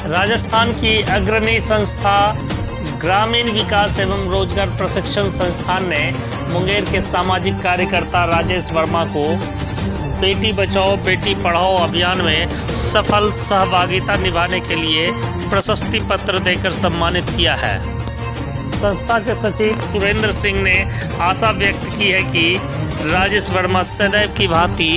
राजस्थान की अग्रणी संस्था ग्रामीण विकास एवं रोजगार प्रशिक्षण संस्थान ने मुंगेर के सामाजिक कार्यकर्ता राजेश वर्मा को बेटी बचाओ बेटी पढ़ाओ अभियान में सफल सहभागिता निभाने के लिए प्रशस्ति पत्र देकर सम्मानित किया है। संस्था के सचिव सुरेंद्र सिंह ने आशा व्यक्त की है कि राजेश वर्मा सदैव की भांति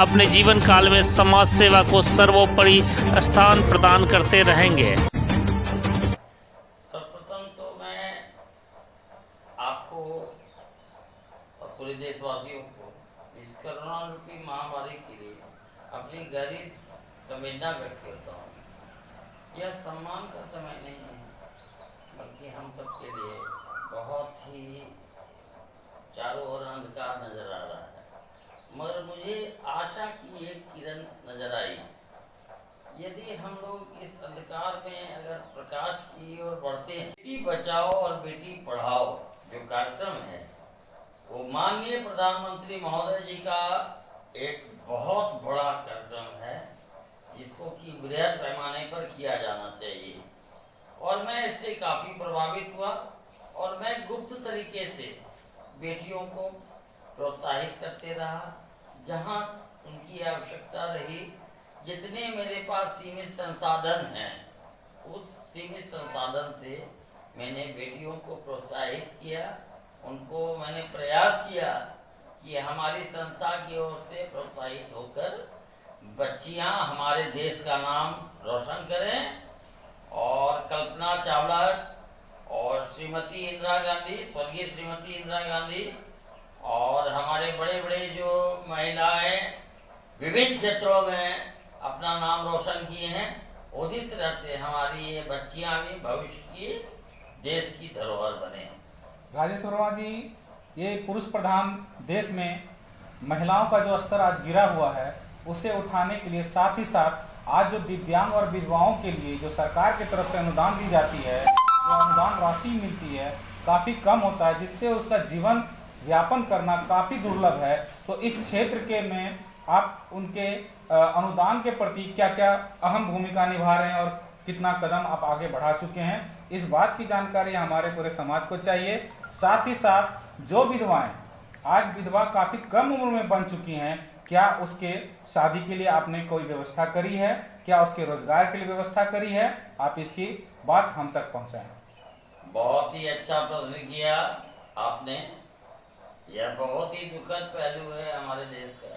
अपने जीवन काल में समाज सेवा को सर्वोपरि स्थान प्रदान करते रहेंगे। सर्वप्रथम तो मैं आपको और पूरे देशवासियों को इस कोरोना रूपी महामारी के लिए अपनी गहरी संवेदना व्यक्त करता हूँ। यह सम्मान का समय नहीं है, बल्कि हम सबके लिए बहुत ही चारों ओर अंधकार नजर आ रहा है, मगर मुझे आशा की एक किरण नजर आई। यदि हम लोग इस अंधकार में अगर प्रकाश की ओर बढ़ते हैं, बेटी बचाओ और बेटी पढ़ाओ जो कार्यक्रम है वो माननीय प्रधानमंत्री महोदय जी का एक बहुत बड़ा कार्यक्रम है, जिसको कि बृहद पैमाने पर किया जाना चाहिए। और मैं इससे काफ़ी प्रभावित हुआ और मैं गुप्त तरीके से बेटियों को प्रोत्साहित करते रहा। जहां उनकी आवश्यकता रही, जितने मेरे पास सीमित संसाधन हैं, उस सीमित संसाधन से मैंने बेटियों को प्रोत्साहित किया। उनको मैंने प्रयास किया कि हमारी संस्था की ओर से प्रोत्साहित होकर बच्चियां हमारे देश का नाम रोशन करें। और कल्पना चावला और श्रीमती इंदिरा गांधी, स्वर्गीय श्रीमती इंदिरा गांधी और हमारे बड़े बड़े जो महिलाएं विभिन्न क्षेत्रों में अपना नाम रोशन किए हैं, उसी तरह से हमारी ये बच्चियां भी भविष्य की देश की धरोहर बने। राजेश वर्मा जी, ये पुरुष प्रधान देश में महिलाओं का जो स्तर आज गिरा हुआ है, उसे उठाने के लिए साथ ही साथ आज जो दिव्यांग और विधवाओं के लिए जो सरकार की तरफ से अनुदान दी जाती है, जो अनुदान राशि मिलती है, काफ़ी कम होता है, जिससे उसका जीवन यापन करना काफ़ी दुर्लभ है। तो इस क्षेत्र के में आप उनके अनुदान के प्रति क्या क्या अहम भूमिका निभा रहे हैं और कितना कदम आप आगे बढ़ा चुके हैं, इस बात की जानकारी हमारे पूरे समाज को चाहिए। साथ ही साथ जो विधवाएं आज विधवा काफ़ी कम उम्र में बन चुकी हैं, क्या उसके शादी के लिए आपने कोई व्यवस्था करी है? क्या उसके रोजगार के लिए व्यवस्था करी है? आप इसकी बात हम तक पहुंचाएं। बहुत ही अच्छा प्रश्न किया आपने। यह बहुत ही दुखद पहलू है हमारे देश का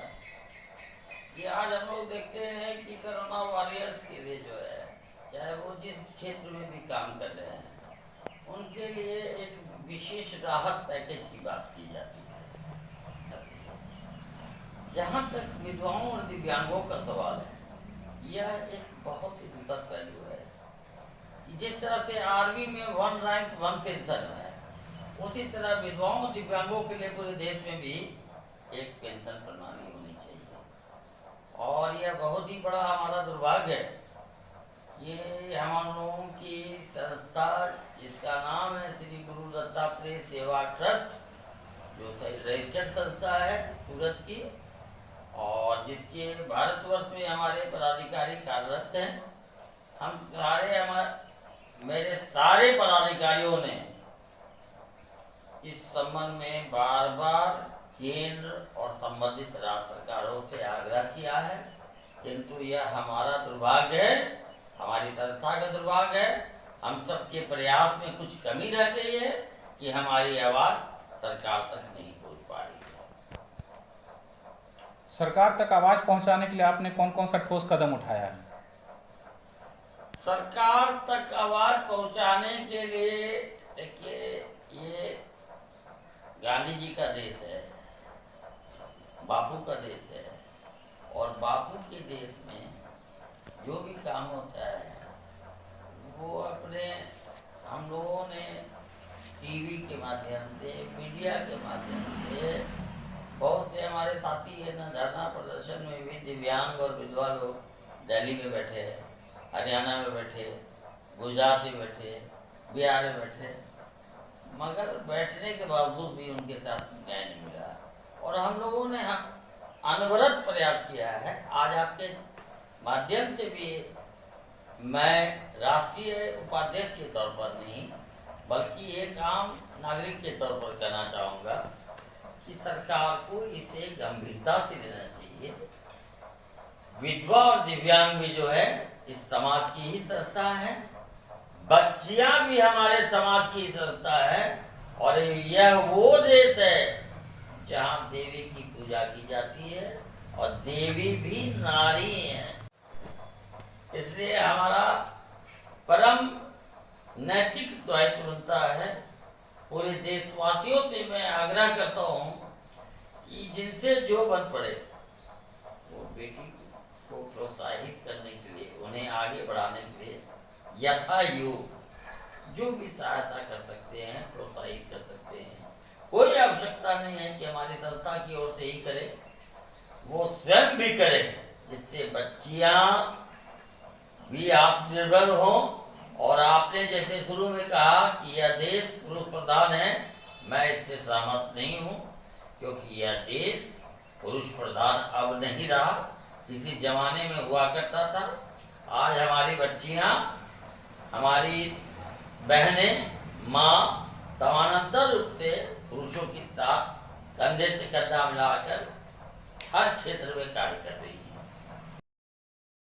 कि आज हम लोग देखते हैं कि कोरोना वॉरियर्स के लिए जो है, चाहे वो जिस क्षेत्र में भी काम कर रहे हैं, उनके लिए एक विशेष राहत पैकेज की बात की जाती है। जहाँ तक विधवाओं और दिव्यांगों का सवाल है, यह एक बहुत ही दुखद पहलू है कि जिस तरह से आर्मी में 1 रैंक 1 पेंशन है, उसी तरह विधवाओं और दिव्यांगों के लिए पूरे देश में भी एक पेंशन प्रणाली होनी चाहिए। और यह बहुत ही बड़ा हमारा दुर्भाग्य है। ये हम लोगों की संस्था, जिसका नाम है श्री गुरु दत्तात्रेय सेवा ट्रस्ट, जो रजिस्टर्ड संस्था है सूरत की, और जिसके भारतवर्ष में हमारे पदाधिकारी कार्यरत हैं। मेरे सारे पदाधिकारियों ने इस संबंध में बार बार केंद्र और संबंधित राज्य सरकारों से आग्रह किया है, किंतु यह हमारा दुर्भाग्य है, हमारी संस्था का दुर्भाग्य है। हम सबके प्रयास में कुछ कमी रह गई है कि हमारी आवाज़ सरकार तक नहीं पहुंच पा रही है। सरकार तक आवाज़ पहुंचाने के लिए आपने कौन कौन सा ठोस कदम उठाया है? सरकार तक आवाज़ पहुंचाने के लिए देखिए, ये गांधी जी का देश है, बापू का देश है, और बापू के देश में जो भी काम होता है वो अपने हम लोगों ने टीवी के माध्यम से, मीडिया के माध्यम से, बहुत से हमारे साथी है ना, धरना प्रदर्शन में भी दिव्यांग और विधवा लोग दिल्ली में बैठे हैं, हरियाणा में बैठे, गुजरात में बैठे, बिहार में बैठे, मगर बैठने के बावजूद भी उनके साथ न्याय नहीं मिला। और हम लोगों ने अनवरत प्रयास किया है। आज आपके माध्यम से भी मैं राष्ट्रीय उपाध्यक्ष के तौर पर नहीं बल्कि एक आम नागरिक के तौर पर कहना चाहूँगा कि सरकार को इसे गंभीरता से लेना चाहिए। विधवा और दिव्यांग भी जो है इस समाज की ही संस्था है, बच्चियां भी हमारे समाज की संस्था है और यह वो देश है जहाँ देवी की पूजा की जाती है और देवी भी नारी है। इसलिए हमारा परम नैतिक दायित्व बनता है। पूरे देशवासियों से मैं आग्रह करता हूँ कि जिनसे जो बन पड़े वो बेटी को प्रोत्साहित करने के लिए, उन्हें आगे बढ़ाने के लिए यथायोग जो भी सहायता कर सकते हैं प्रोत्साहित कर सकते हैं। कोई आवश्यकता नहीं है कि हमारी संस्था की ओर से ही करे, वो स्वयं भी करे, जिससे बच्चियां भी आत्मनिर्भर हो। और आपने जैसे शुरू में कहा कि यह देश पुरुष प्रधान है, मैं इससे सहमत नहीं हूँ, क्योंकि यह देश पुरुष प्रधान अब नहीं रहा, किसी जमाने में हुआ करता था। आज हमारी बच्चियाँ, हमारी बहनें, माँ समानांतर रूप से पुरुषों के साथ कंधे से कंधा मिलाकर हर क्षेत्र में कार्य कर रही है।